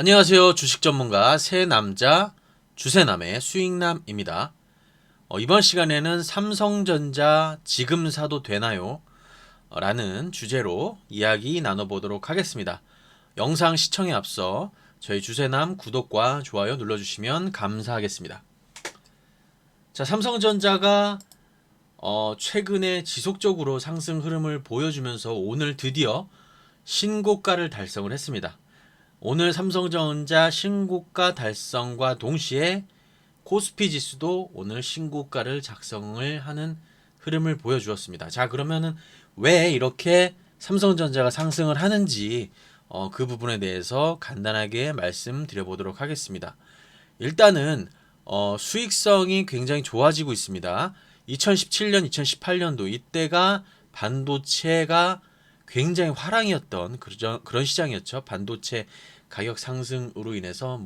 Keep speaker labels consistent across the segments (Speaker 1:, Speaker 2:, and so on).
Speaker 1: 안녕하세요. 주식 전문가 새남자 주새남의 수익남입니다. 이번 시간에는 삼성전자 지금 사도 되나요? 라는 주제로 이야기 나눠보도록 하겠습니다. 영상 시청에 앞서 저희 주새남 구독과 좋아요 눌러주시면 감사하겠습니다. 자, 삼성전자가 최근에 지속적으로 상승 흐름을 보여주면서 오늘 드디어 신고가를 달성을 했습니다. 오늘 삼성전자 신고가 달성과 동시에 코스피 지수도 오늘 신고가를 작성을 하는 흐름을 보여주었습니다. 자, 그러면은 왜 이렇게 삼성전자가 상승을 하는지 그 부분에 대해서 간단하게 말씀드려보도록 하겠습니다. 일단은 수익성이 굉장히 좋아지고 있습니다. 2017년, 2018년도 이때가 반도체가 굉장히 화랑이었던 그런 시장이었죠. 반도체 가격 상승으로 인해서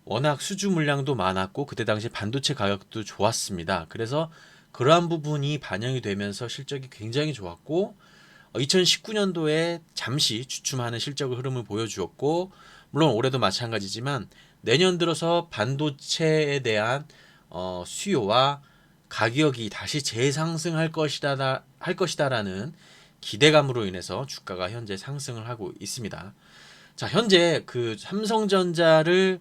Speaker 1: 워낙 수주 물량도 많았고 그때 당시 반도체 가격도 좋았습니다. 그래서 그러한 부분이 반영이 되면서 실적이 굉장히 좋았고 2019년도에 잠시 주춤하는 실적 흐름을 보여주었고 물론 올해도 마찬가지지만 내년 들어서 반도체에 대한 수요와 가격이 다시 재상승할 것이다라는 기대감으로 인해서 주가가 현재 상승을 하고 있습니다. 자, 현재 그 삼성전자를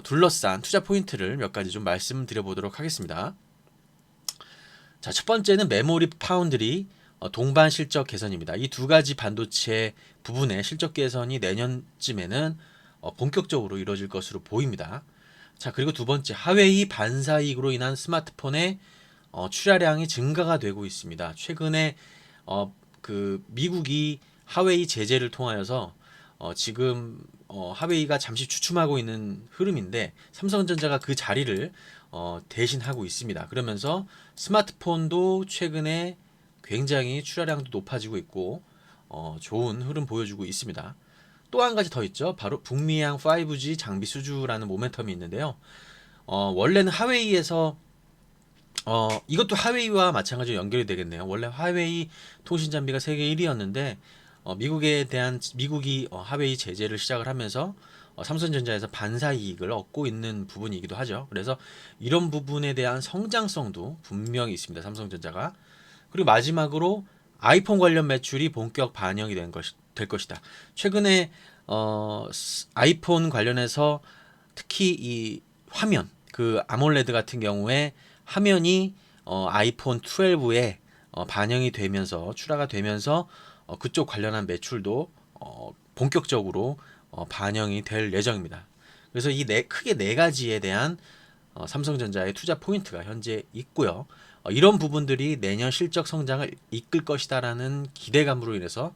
Speaker 1: 둘러싼 투자 포인트를 몇 가지 좀 말씀드려 보도록 하겠습니다. 자, 첫 번째는 메모리 파운드리 동반 실적 개선입니다. 이 두 가지 반도체 부분의 실적 개선이 내년쯤에는 본격적으로 이루어질 것으로 보입니다. 자, 그리고 두 번째, 하웨이 반사이익으로 인한 스마트폰의 출하량이 증가가 되고 있습니다. 최근에 그 미국이 하웨이 제재를 통하여서 지금 하웨이가 잠시 주춤하고 있는 흐름인데 삼성전자가 그 자리를 대신하고 있습니다. 그러면서 스마트폰도 최근에 굉장히 출하량도 높아지고 있고 좋은 흐름 보여주고 있습니다. 또 한 가지 더 있죠. 바로 북미양 5G 장비 수주라는 모멘텀이 있는데요. 원래는 하웨이에서 이것도 하웨이와 마찬가지로 연결이 되겠네요. 원래 하웨이 통신 장비가 세계 1위였는데 미국이 하웨이 제재를 시작을 하면서 삼성전자에서 반사 이익을 얻고 있는 부분이기도 하죠. 그래서 이런 부분에 대한 성장성도 분명히 있습니다. 삼성전자가. 그리고 마지막으로 아이폰 관련 매출이 본격 반영이 될 것이다. 최근에 아이폰 관련해서 특히 이 화면, 그 아몰레드 같은 경우에 화면이 아이폰 12에 반영이 되면서 출하가 되면서 그쪽 관련한 매출도 본격적으로 반영이 될 예정입니다. 그래서 크게 네 가지에 대한 삼성전자의 투자 포인트가 현재 있고요. 이런 부분들이 내년 실적 성장을 이끌 것이다라는 기대감으로 인해서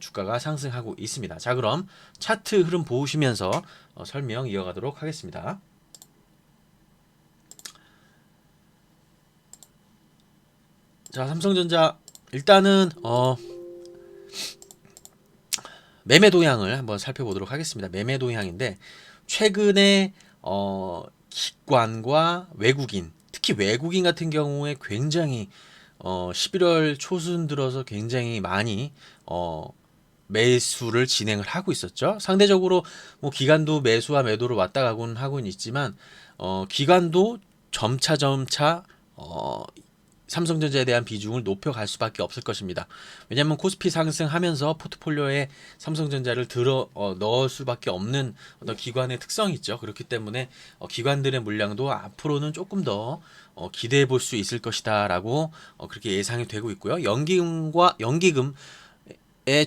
Speaker 1: 주가가 상승하고 있습니다. 자, 그럼 차트 흐름 보시면서 설명 이어가도록 하겠습니다. 자, 삼성전자 일단은 매매 동향을 한번 살펴보도록 하겠습니다. 매매 동향인데 최근에 기관과 외국인, 특히 외국인 같은 경우에 굉장히 11월 초순 들어서 굉장히 많이 매수를 진행을 하고 있었죠. 상대적으로 기관도 매수와 매도를 왔다 가곤 하고는 있지만 기관도 점차 삼성전자에 대한 비중을 높여갈 수밖에 없을 것입니다. 왜냐하면 코스피 상승하면서 포트폴리오에 삼성전자를 넣을 수밖에 없는 어떤 기관의 특성이 있죠. 그렇기 때문에 기관들의 물량도 앞으로는 조금 더 기대해 볼 수 있을 것이다라고 그렇게 예상이 되고 있고요. 연기금의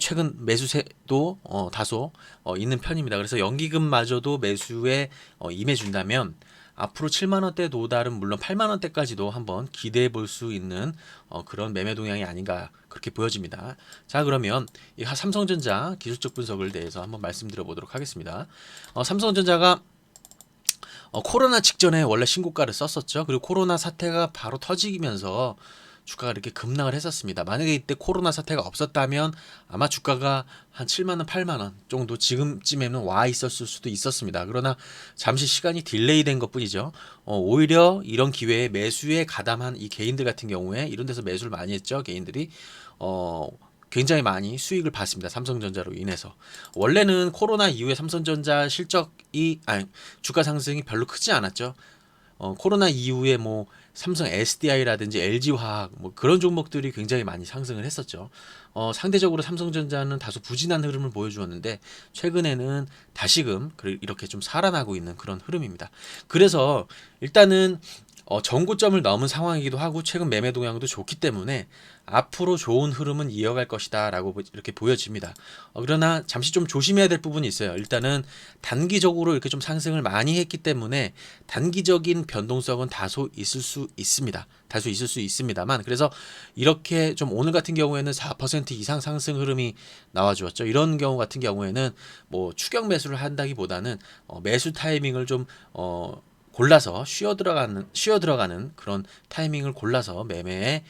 Speaker 1: 최근 매수세도 다소 있는 편입니다. 그래서 연기금마저도 매수에 임해준다면 앞으로 7만원대 도달은 물론 8만원대까지도 한번 기대해 볼 수 있는 그런 매매 동향이 아닌가 그렇게 보여집니다. 자, 그러면 이 삼성전자 기술적 분석을 대해서 한번 말씀드려 보도록 하겠습니다. 삼성전자가 코로나 직전에 원래 신고가를 썼었죠. 그리고 코로나 사태가 바로 터지면서 주가가 이렇게 급락을 했었습니다. 만약에 이때 코로나 사태가 없었다면 아마 주가가 한 7만원, 8만원 정도 지금쯤에는 와 있었을 수도 있었습니다. 그러나 잠시 시간이 딜레이 된 것 뿐이죠. 오히려 이런 기회에 매수에 가담한 이 개인들 같은 경우에 이런 데서 매수를 많이 했죠. 개인들이 굉장히 많이 수익을 봤습니다. 삼성전자로 인해서. 원래는 코로나 이후에 삼성전자 실적이 아니 주가 상승이 별로 크지 않았죠. 코로나 이후에 뭐 삼성 SDI라든지 LG화학 뭐 그런 종목들이 굉장히 많이 상승을 했었죠. 상대적으로 삼성전자는 다소 부진한 흐름을 보여주었는데 최근에는 다시금 이렇게 좀 살아나고 있는 그런 흐름입니다. 그래서 일단은 전고점을 넘은 상황이기도 하고 최근 매매 동향도 좋기 때문에 앞으로 좋은 흐름은 이어갈 것이다라고 이렇게 보여집니다. 그러나 잠시 좀 조심해야 될 부분이 있어요. 일단은 단기적으로 이렇게 좀 상승을 많이 했기 때문에 단기적인 변동성은 다소 있을 수 있습니다. 다소 있을 수 있습니다만 그래서 이렇게 좀 오늘 같은 경우에는 4% 이상 상승 흐름이 나와주었죠. 이런 경우 같은 경우에는 뭐 추격 매수를 한다기보다는 매수 타이밍을 좀 골라서 쉬어 들어가는 그런 타이밍을 골라서 매매에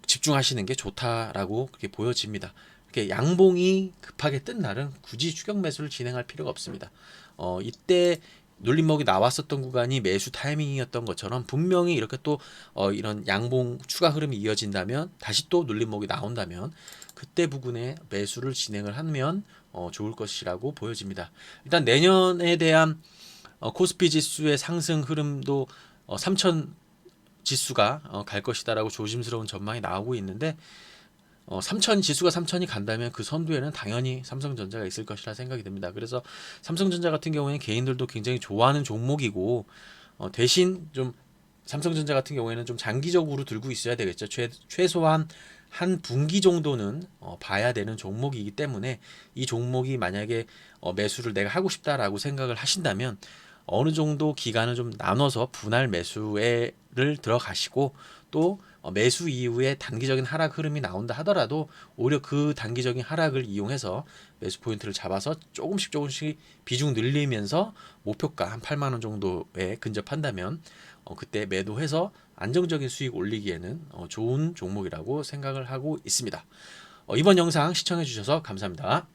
Speaker 1: 집중하시는 게 좋다라고 그렇게 보여집니다. 이렇게 양봉이 급하게 뜬 날은 굳이 추격 매수를 진행할 필요가 없습니다. 이때 눌림목이 나왔었던 구간이 매수 타이밍이었던 것처럼 분명히 이렇게 또 이런 양봉 추가 흐름이 이어진다면 다시 또 눌림목이 나온다면 그때 부근에 매수를 진행을 하면 좋을 것이라고 보여집니다. 일단 내년에 대한 코스피 지수의 상승 흐름도 3천 지수가 갈 것이다라고 조심스러운 전망이 나오고 있는데 3천 지수가 3천이 간다면 그 선두에는 당연히 삼성전자가 있을 것이라 생각이 듭니다. 그래서 삼성전자 같은 경우에는 개인들도 굉장히 좋아하는 종목이고 대신 좀 삼성전자 같은 경우에는 좀 장기적으로 들고 있어야 되겠죠. 최소한 한 분기 정도는 봐야 되는 종목이기 때문에 이 종목이 만약에 매수를 내가 하고 싶다라고 생각을 하신다면 어느 정도 기간을 좀 나눠서 분할 매수를 들어가시고 또 매수 이후에 단기적인 하락 흐름이 나온다 하더라도 오히려 그 단기적인 하락을 이용해서 매수 포인트를 잡아서 조금씩 비중 늘리면서 목표가 한 8만 원 정도에 근접한다면 그때 매도해서 안정적인 수익 올리기에는 좋은 종목이라고 생각을 하고 있습니다. 이번 영상 시청해 주셔서 감사합니다.